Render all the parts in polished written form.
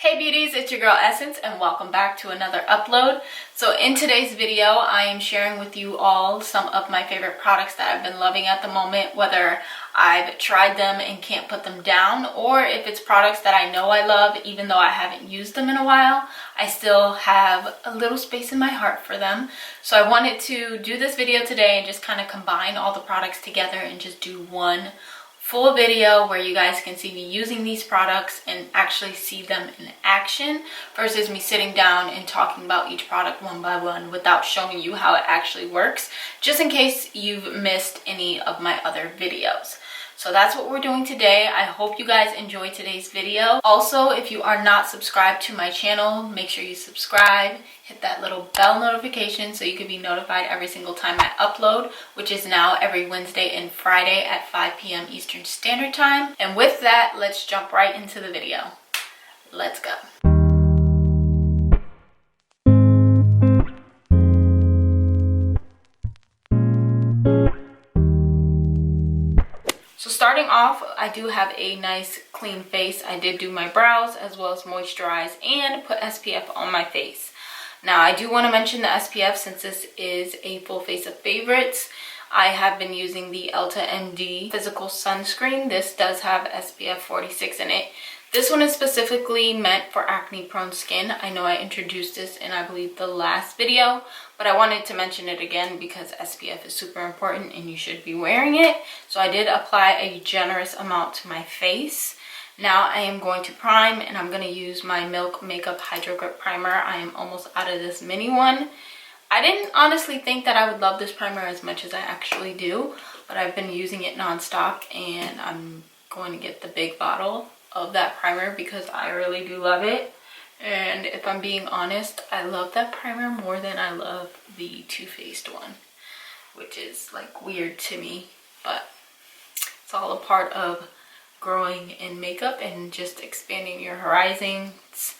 Hey beauties, it's your girl Essence and welcome back to another upload. So in today's video, I am sharing with you all some of my favorite products that I've been loving at the moment, whether I've tried them and can't put them down, or if it's products that I know I love, even though I haven't used them in a while, I still have a little space in my heart for them. So I wanted to do this video today and just kind of combine all the products together and just do one full video where you guys can see me using these products and actually see them in action versus me sitting down and talking about each product one by one without showing you how it actually works, just in case you've missed any of my other videos. So that's what we're doing today. I hope you guys enjoyed today's video. Also, if you are not subscribed to my channel, make sure you subscribe, hit that little bell notification so you can be notified every single time I upload, which is now every Wednesday and Friday at 5 p.m. Eastern Standard Time. And with that, let's jump right into the video. Let's go. So starting off, I do have a nice clean face. I did do my brows as well as moisturize and put SPF on my face. Now I do want to mention the SPF since this is a full face of favorites. I have been using the Elta MD physical sunscreen. This does have SPF 46 in it. This one is specifically meant for acne prone skin. I know I introduced this in, I believe, the last video, but I wanted to mention it again because SPF is super important and you should be wearing it. So I did apply a generous amount to my face. Now I am going to prime and I'm going to use my Milk Makeup Hydro Grip Primer. I am almost out of this mini one. I didn't honestly think that I would love this primer as much as I actually do, but I've been using it nonstop and I'm going to get the big bottle of that primer because I really do love it. And if I'm being honest, I love that primer more than I love the Too Faced one, which is like weird to me, but it's all a part of growing in makeup and just expanding your horizons.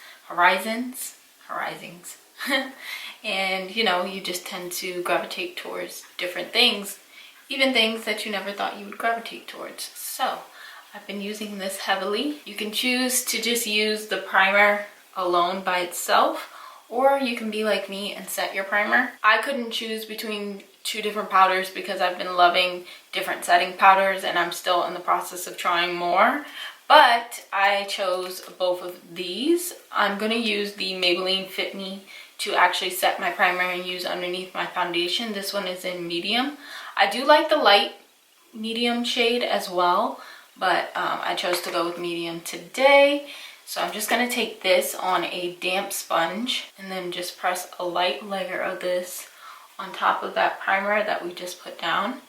And you know, you just tend to gravitate towards different things, even things that you never thought you would gravitate towards. So I've been using this heavily. You can choose to just use the primer alone by itself, or you can be like me and set your primer. I couldn't choose between two different powders because I've been loving different setting powders and I'm still in the process of trying more. But I chose both of these. I'm going to use the Maybelline Fit Me to actually set my primer and use underneath my foundation. This one is in medium. I do like the light medium shade as well, but I chose to go with medium today. So I'm just going to take this on a damp sponge and then just press a light layer of this on top of that primer that we just put down.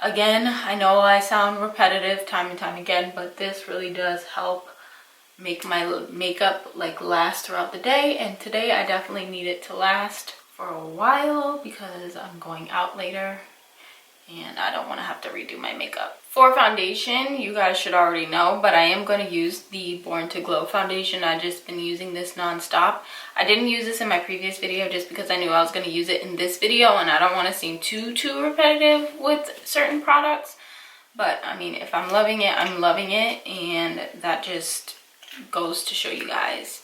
Again, I know I sound repetitive time and time again, but this really does help make my makeup like last throughout the day. And today I definitely need it to last for a while because I'm going out later and I don't want to have to redo my makeup. For foundation, you guys should already know, but I am going to use the Born to Glow foundation. I've just been using this nonstop. I didn't use this in my previous video just because I knew I was going to use it in this video and I don't want to seem too repetitive with certain products. But I mean, if I'm loving it, I'm loving it, and that just goes to show you guys,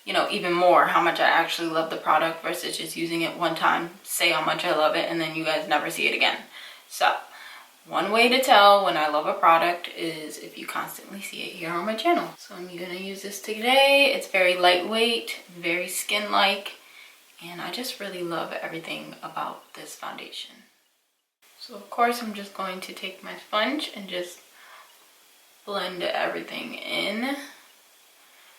you know, even more how much I actually love the product versus just using it one time, say how much I love it, and then you guys never see it again. So one way to tell when I love a product is if you constantly see it here on my channel. So I'm gonna use this today. It's very lightweight, very skin-like, and I just really love everything about this foundation. So of course I'm just going to take my sponge and just blend everything in.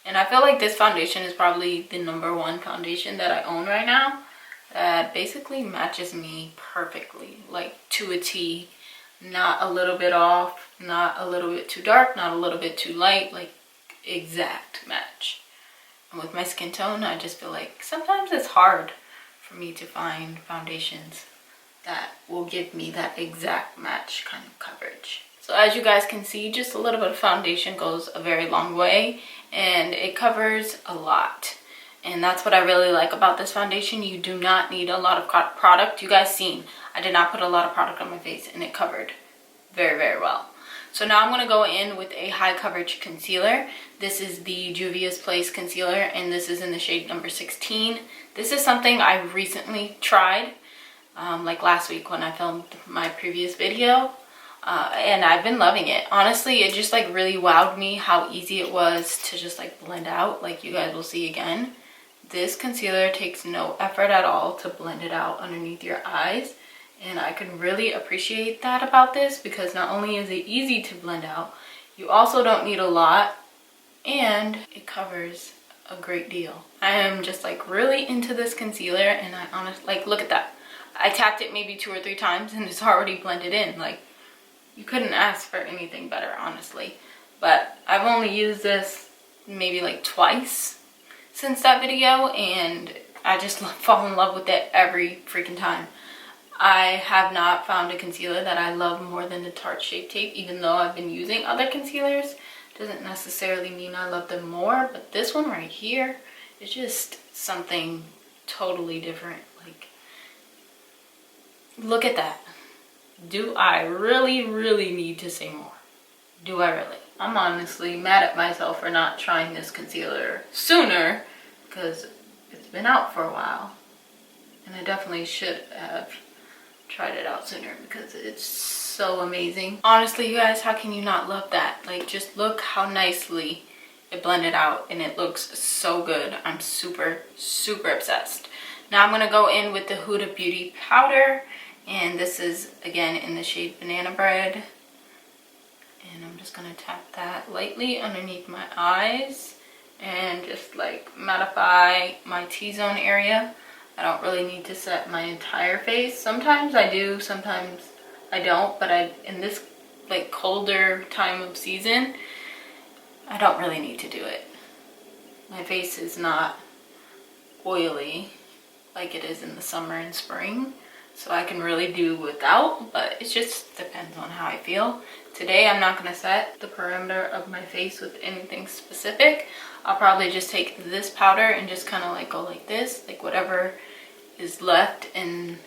And I feel like this foundation is probably the #1 foundation that I own right now that basically matches me perfectly, like to a T. Not a little bit off, not a little bit too dark, not a little bit too light, like exact match. And with my skin tone, I just feel like sometimes it's hard for me to find foundations that will give me that exact match kind of coverage. So as you guys can see, just a little bit of foundation goes a very long way and it covers a lot. And that's what I really like about this foundation. You do not need a lot of product. You guys seen, I did not put a lot of product on my face and it covered very well. So now I'm going to go in with a high coverage concealer. This is the Juvia's Place concealer, and this is in the shade number 16. This is something I recently tried, like last week when I filmed my previous video. And I've been loving it. Honestly, it just like really wowed me how easy it was to just like blend out, like you guys will see again. This concealer takes no effort at all to blend it out underneath your eyes. And I can really appreciate that about this, because not only is it easy to blend out, you also don't need a lot, and it covers a great deal. I am just like really into this concealer, and I honestly, like, look at that. I tapped it maybe 2 or 3 times and it's already blended in. Like, you couldn't ask for anything better, honestly. But I've only used this maybe like twice since that video, and I just fall in love with it every freaking time. I have not found a concealer that I love more than the Tarte Shape Tape, even though I've been using other concealers. Doesn't necessarily mean I love them more, but this one right here is just something totally different. Like, look at that. Do I really need to say more? Do I really? I'm honestly mad at myself for not trying this concealer sooner, because it's been out for a while, and I definitely should have tried it out sooner because it's so amazing. Honestly, you guys, how can you not love that? Like, just look how nicely it blended out, and it looks so good. I'm super obsessed. Now I'm gonna go in with the Huda Beauty powder, and this is again in the shade Banana Bread, and I'm just gonna tap that lightly underneath my eyes and just like mattify my T-zone area. I don't really need to set my entire face. Sometimes I do, sometimes I don't, but in this like colder time of season, I don't really need to do it. My face is not oily like it is in the summer and spring, so I can really do without, but it just depends on how I feel. Today I'm not going to set the perimeter of my face with anything specific. I'll probably just take this powder and just kind of like go like this, like whatever is left in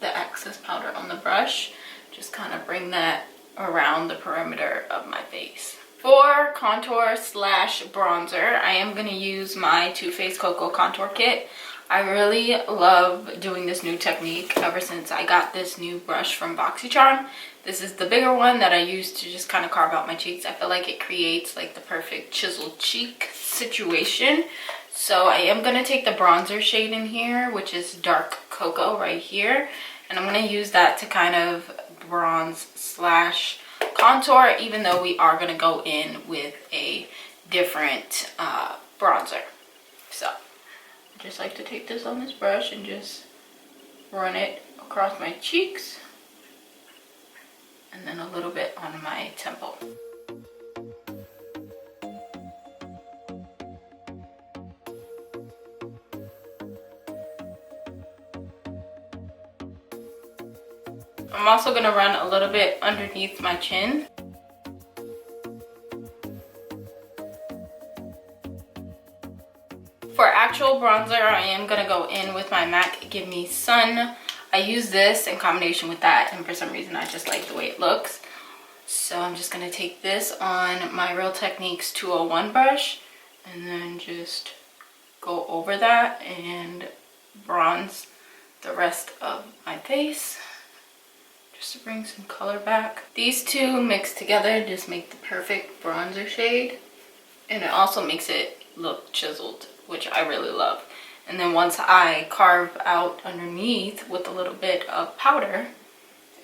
the excess powder on the brush, just kind of bring that around the perimeter of my face. For contour slash bronzer, I am going to use my Too Faced Cocoa Contour Kit. I really love doing this new technique ever since I got this new brush from BoxyCharm. This is the bigger one that I use to just kind of carve out my cheeks. I feel like it creates like the perfect chiseled cheek situation. So I am going to take the bronzer shade in here, which is dark cocoa right here, and I'm going to use that to kind of bronze slash contour, even though we are going to go in with a different bronzer. So I just like to take this on this brush and just run it across my cheeks, and then a little bit on my temple. I'm also going to run a little bit underneath my chin. For actual bronzer, I am going to go in with my MAC Give Me Sun. I use this in combination with that, and for some reason I just like the way it looks. So I'm just going to take this on my Real Techniques 201 brush and then just go over that and bronze the rest of my face, just to bring some color back. These two mixed together just make the perfect bronzer shade, and it also makes it look chiseled, which I really love. And then once I carve out underneath with a little bit of powder,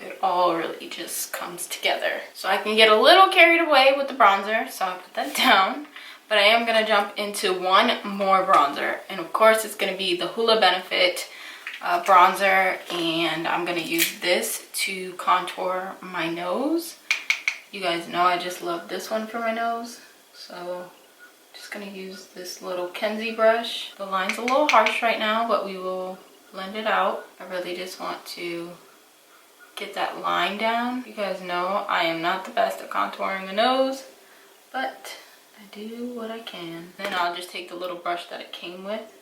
it all really just comes together. So I can get a little carried away with the bronzer, so I'll put that down. But I am going to jump into one more bronzer, and of course it's going to be the Hoola Benefit bronzer, and I'm going to use this to contour my nose. You guys know I just love this one for my nose, so just going to use this little Kenzie brush. The line's a little harsh right now, but we will blend it out. I really just want to get that line down. You guys know I am not the best at contouring the nose, but I do what I can. Then I'll just take the little brush that it came with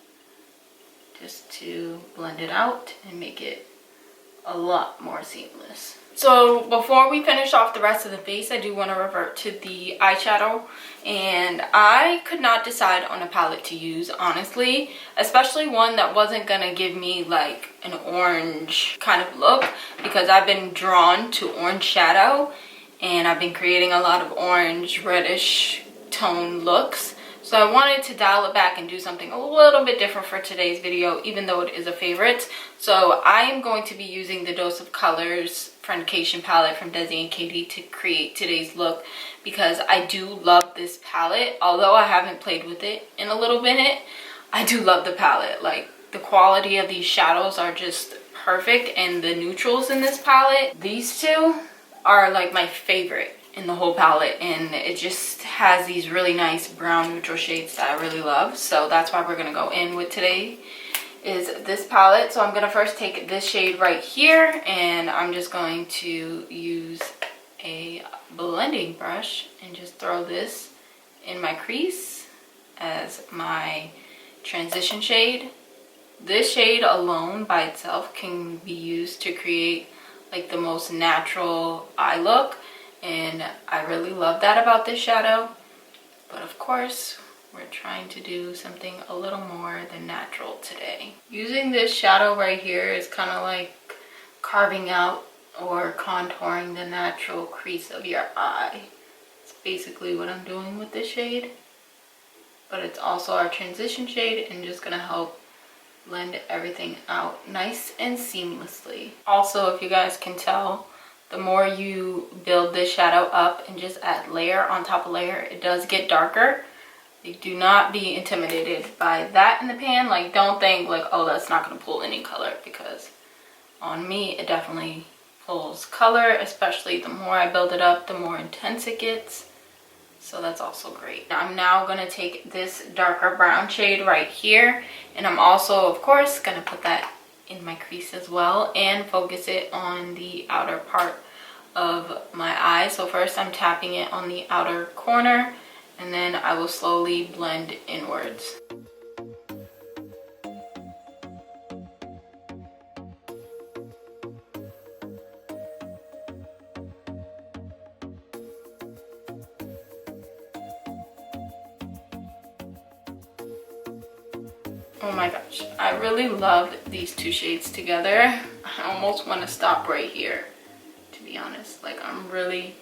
just to blend it out and make it a lot more seamless. So before we finish off the rest of the face, I do want to revert to the eyeshadow. And I could not decide on a palette to use, honestly. Especially one that wasn't going to give me like an orange kind of look. Because I've been drawn to orange shadow. And I've been creating a lot of orange, reddish tone looks. So I wanted to dial it back and do something a little bit different for today's video, even though it is a favorite. So I am going to be using the Dose of Colors Friendcation palette from Desi and Katie to create today's look, because I do love this palette. Although I haven't played with it in a little minute, I do love the palette. Like, the quality of these shadows are just perfect, and the neutrals in this palette, these two are like my favorite in the whole palette, and it just has these really nice brown neutral shades that I really love. So that's why we're gonna go in with today is this palette. So I'm gonna first take this shade right here, and I'm just going to use a blending brush and just throw this in my crease as my transition shade. This shade alone by itself can be used to create like the most natural eye look. And I really love that about this shadow. But of course, we're trying to do something a little more than natural today. Using this shadow right here is kind of like carving out or contouring the natural crease of your eye. It's basically what I'm doing with this shade. But it's also our transition shade and just gonna help blend everything out nice and seamlessly. Also, if you guys can tell, the more you build this shadow up and just add layer on top of layer, it does get darker. Like, do not be intimidated by that in the pan. Like, don't think like, oh, that's not gonna pull any color, because on me, it definitely pulls color, especially the more I build it up, the more intense it gets. So that's also great. I'm now gonna take this darker brown shade right here, and I'm also, of course, gonna put that in my crease as well and focus it on the outer part of my eye. So first I'm tapping it on the outer corner, and then I will slowly blend inwards. Oh my gosh, I really love these two shades together. I almost want to stop right here, to be honest. Like, I'm really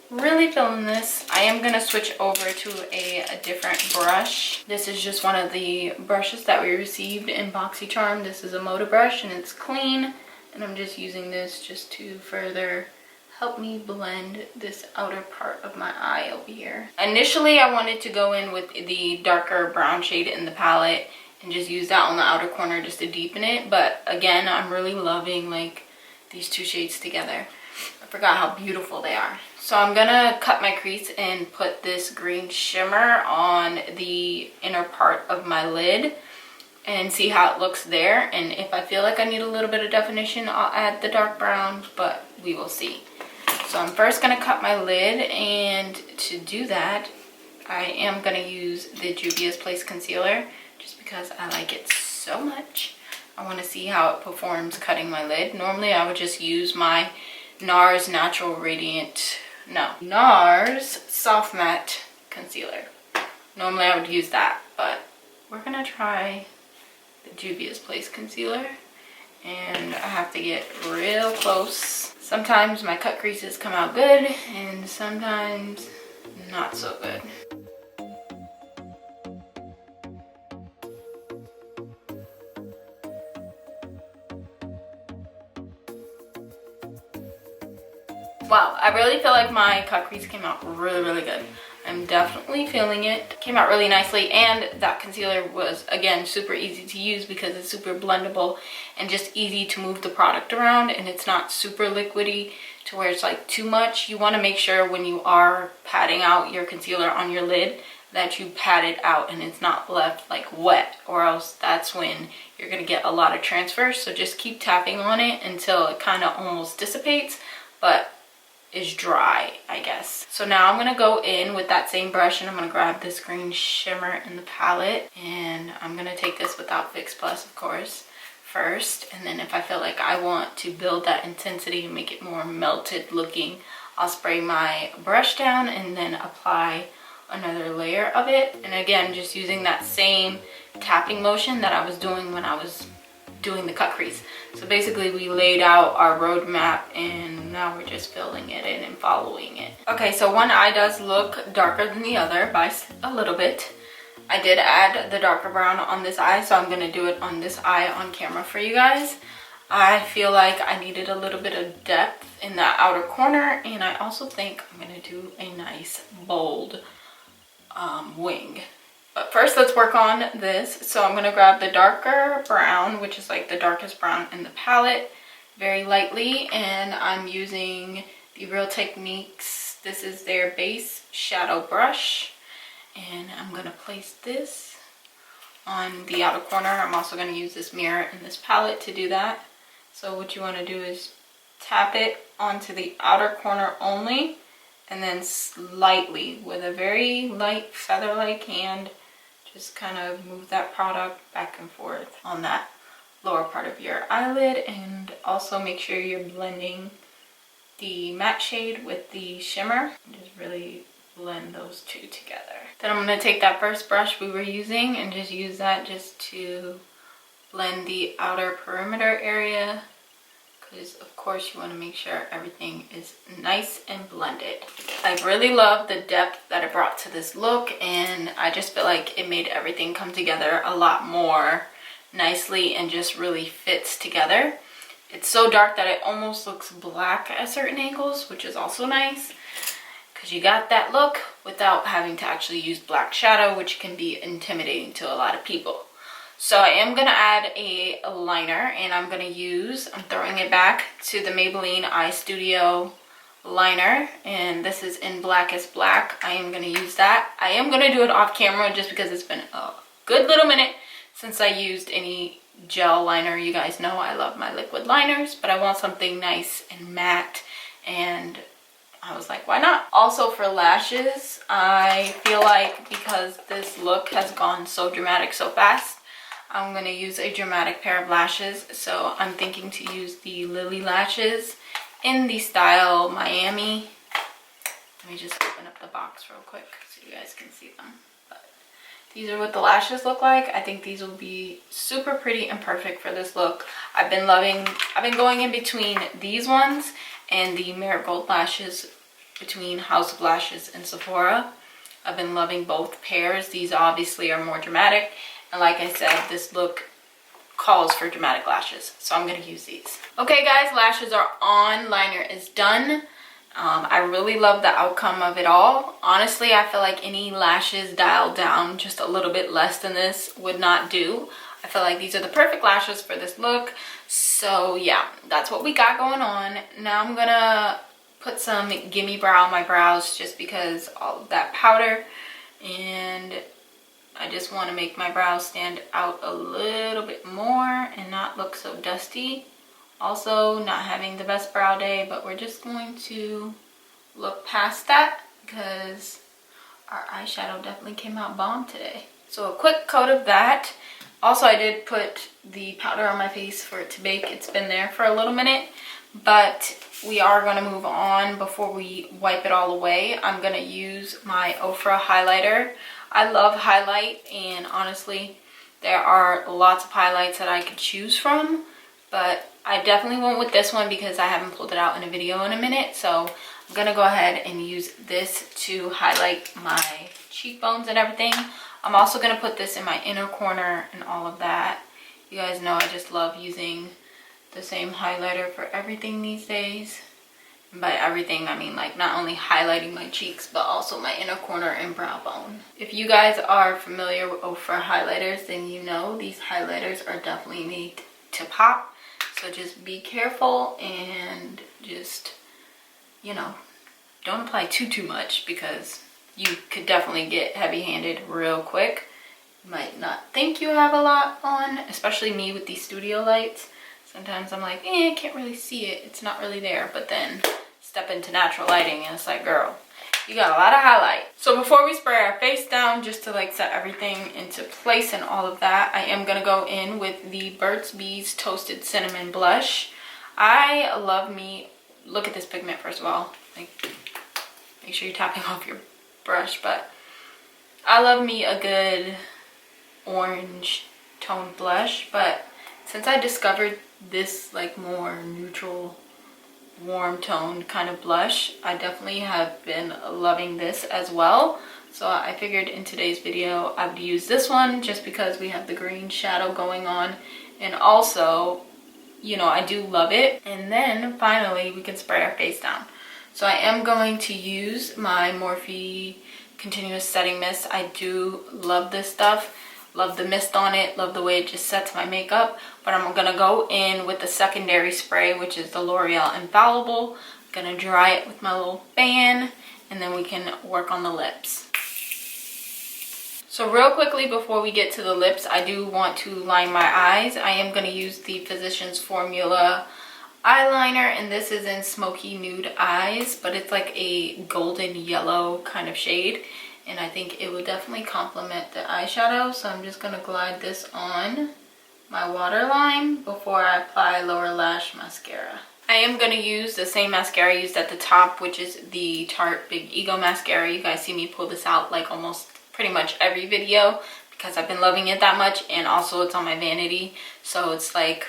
feeling this. I am going to switch over to a different brush. This is just one of the brushes that we received in BoxyCharm. This is a Moda brush, and it's clean. And I'm just using this just to further help me blend this outer part of my eye over here. Initially, I wanted to go in with the darker brown shade in the palette and just use that on the outer corner just to deepen it. But again, I'm really loving like these two shades together. I forgot how beautiful they are. So I'm gonna cut my crease and put this green shimmer on the inner part of my lid and see how it looks there. And if I feel like I need a little bit of definition, I'll add the dark brown, but we will see. So I'm first gonna cut my lid, and to do that, I am gonna use the Juvia's Place concealer, just because I like it so much. I want to see how it performs cutting my lid. Normally I would just use my NARS NARS Soft Matte Concealer. Normally I would use that, but we're gonna try the Juvia's Place concealer, and I have to get real close. Sometimes my cut creases come out good, and sometimes not so good. Wow, I really feel like my cut crease came out really good. I'm definitely feeling it. Came out really nicely, and that concealer was, again, super easy to use because it's super blendable and just easy to move the product around, and it's not super liquidy to where it's like too much. You want to make sure when you are patting out your concealer on your lid that you pat it out and it's not left like wet, or else that's when you're going to get a lot of transfer. So just keep tapping on it until it kind of almost dissipates, but is dry, I guess. So now I'm gonna go in with that same brush, and I'm gonna grab this green shimmer in the palette, and I'm gonna take this without Fix Plus, of course, first, and then if I feel like I want to build that intensity and make it more melted looking, I'll spray my brush down and then apply another layer of it. And again, just using that same tapping motion that I was doing when I was doing the cut crease. So basically we laid out our roadmap and now we're just filling it in and following it. Okay, so one eye does look darker than the other by a little bit. I did add the darker brown on this eye, so I'm gonna do it on this eye on camera for you guys. I feel like I needed a little bit of depth in that outer corner, and I also think I'm gonna do a nice bold wing. But first let's work on this. So I'm gonna grab the darker brown, which is like the darkest brown in the palette, very lightly, and I'm using the Real Techniques. This is their base shadow brush. And I'm going to place this on the outer corner. I'm also going to use this mirror in this palette to do that. So what you want to do is tap it onto the outer corner only, and then slightly, with a very light feather-like hand, just kind of move that product back and forth on that lower part of your eyelid. And also make sure you're blending the matte shade with the shimmer. Just really blend those two together. Then I'm going to take that first brush we were using and just use that just to blend the outer perimeter area, because of course you want to make sure everything is nice and blended. I really love the depth that it brought to this look, and I just feel like it made everything come together a lot more nicely and just really fits together. It's so dark that it almost looks black at certain angles, which is also nice, because you got that look without having to actually use black shadow, which can be intimidating to a lot of people. So I am going to add a liner, and I'm throwing it back to the Maybelline Eye Studio liner, and this is in Blackest Black. I am going to use that. I am going to do it off camera just because it's been a good little minute since I used any gel liner. You guys know I love my liquid liners, but I want something nice and matte, and I was like, why not? Also for lashes, I feel like because this look has gone so dramatic so fast, I'm going to use a dramatic pair of lashes. So I'm thinking to use the Lily lashes in the style Miami. Let me just open up the box real quick so you guys can see them. But these are what the lashes look like. I think these will be super pretty and perfect for this look. I've been going in between these ones and the Marigold lashes between House of Lashes and Sephora. I've been loving both pairs. These obviously are more dramatic, and like I said, this look calls for dramatic lashes, so I'm going to use these. Okay guys, lashes are on, liner is done. I really love the outcome of it all. Honestly, I feel like any lashes dialed down just a little bit less than this would not do. I feel like these are the perfect lashes for this look. So yeah, that's what we got going on. Now I'm gonna put some Gimme Brow on my brows just because all of that powder, and I just want to make my brows stand out a little bit more and not look so dusty. Also, not having the best brow day, but we're just going to look past that because our eyeshadow definitely came out bomb today. So a quick coat of that. Also, I did put the powder on my face for it to bake. It's been there for a little minute, but we are going to move on before we wipe it all away. I'm going to use my Ofra highlighter. I love highlight, and honestly, there are lots of highlights that I could choose from, but I definitely went with this one because I haven't pulled it out in a video in a minute. So I'm going to go ahead and use this to highlight my cheekbones and everything. I'm also going to put this in my inner corner and all of that. You guys know I just love using the same highlighter for everything these days. And by everything, I mean like not only highlighting my cheeks, but also my inner corner and brow bone. If you guys are familiar with Ofra highlighters, then you know these highlighters are definitely made to pop. So just be careful and just, you know, don't apply too much because you could definitely get heavy-handed real quick. You might not think you have a lot on, especially me with these studio lights. Sometimes I'm like, I can't really see it. It's not really there. But then step into natural lighting and it's like, girl, you got a lot of highlight. So before we spray our face down, just to like set everything into place and all of that, I am gonna go in with the Burt's Bees Toasted Cinnamon Blush. I love me, look at this pigment first of all, like make sure you're tapping off your brush, but I love me a good orange toned blush. But since I discovered this like more neutral, warm toned kind of blush, I definitely have been loving this as well. So I figured in today's video I would use this one just because we have the green shadow going on, and also, you know, I do love it. And then finally we can spray our face down. So I am going to use my Morphe Continuous Setting Mist. I do love this stuff. Love the mist on it, love the way it just sets my makeup. But I'm gonna go in with the secondary spray, which is the L'Oreal Infallible. I'm gonna dry it with my little fan, and then we can work on the lips. So real quickly before we get to the lips, I do want to line my eyes. I am gonna use the Physicians Formula eyeliner, and this is in Smoky Nude Eyes, but it's like a golden yellow kind of shade. And I think it would definitely complement the eyeshadow. So I'm just going to glide this on my waterline before I apply lower lash mascara. I am going to use the same mascara I used at the top, which is the Tarte Big Ego mascara. You guys see me pull this out like almost pretty much every video because I've been loving it that much, and also it's on my vanity. So it's like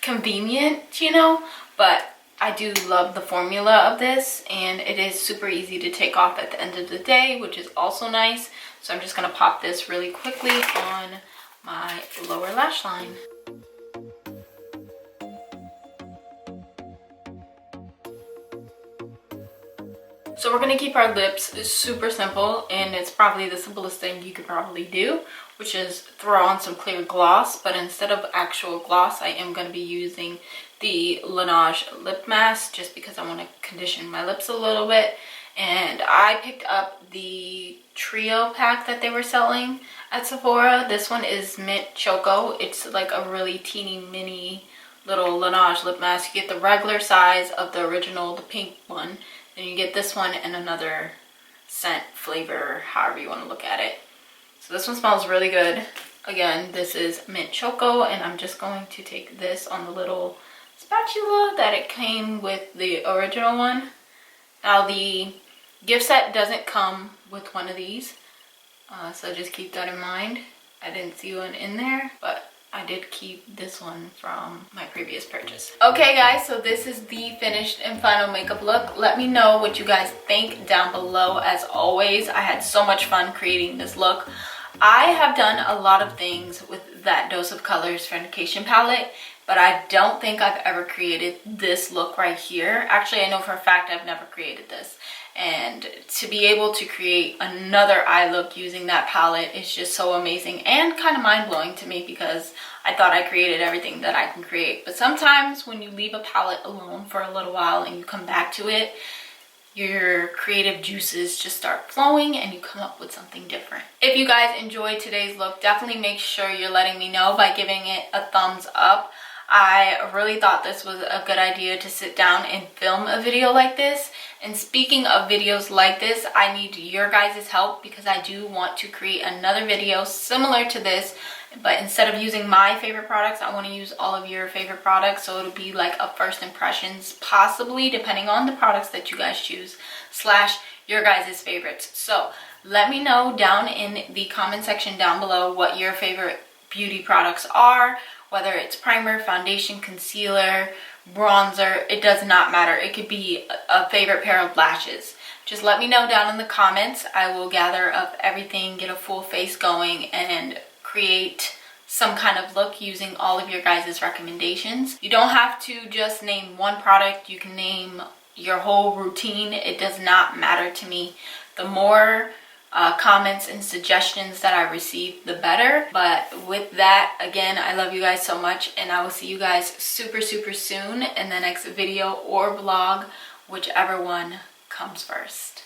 convenient, you know, but I do love the formula of this, and it is super easy to take off at the end of the day, which is also nice. So I'm just going to pop this really quickly on my lower lash line. So we're going to keep our lips super simple, and it's probably the simplest thing you could probably do, which is throw on some clear gloss. But instead of actual gloss, I am going to be using the Laneige lip mask just because I want to condition my lips a little bit. And I picked up the trio pack that they were selling at Sephora. This one is Mint Choco. It's like a really teeny mini little Laneige lip mask. You get the regular size of the original, the pink one. Then you get this one and another scent flavor, however you want to look at it. So this one smells really good. Again, this is Mint Choco, and I'm just going to take this on the little spatula that it came with the original one. Now the gift set doesn't come with one of these, so just keep that in mind. I didn't see one in there, but I did keep this one from my previous purchase. Okay guys, so this is the finished and final makeup look. Let me know what you guys think down below. As always, I had so much fun creating this look. I have done a lot of things with that Dose of Colors Foundation palette, but I don't think I've ever created this look right here. Actually, I know for a fact I've never created this. And to be able to create another eye look using that palette is just so amazing and kind of mind-blowing to me, because I thought I created everything that I can create. But sometimes when you leave a palette alone for a little while and you come back to it, your creative juices just start flowing and you come up with something different. If you guys enjoyed today's look, definitely make sure you're letting me know by giving it a thumbs up. I really thought this was a good idea to sit down and film a video like this. And speaking of videos like this, I need your guys' help because I do want to create another video similar to this, but instead of using my favorite products, I want to use all of your favorite products. So it'll be like a first impressions, possibly, depending on the products that you guys choose, / your guys' favorites. So let me know down in the comment section down below what your favorite beauty products are, whether it's primer, foundation, concealer, bronzer. It does not matter. It could be a favorite pair of lashes. Just let me know down in the comments. I will gather up everything, get a full face going, and create some kind of look using all of your guys' recommendations. You don't have to just name one product. You can name your whole routine. It does not matter to me. The more comments and suggestions that I receive, the better. But with that, again, I love you guys so much, and I will see you guys super soon in the next video or vlog, whichever one comes first.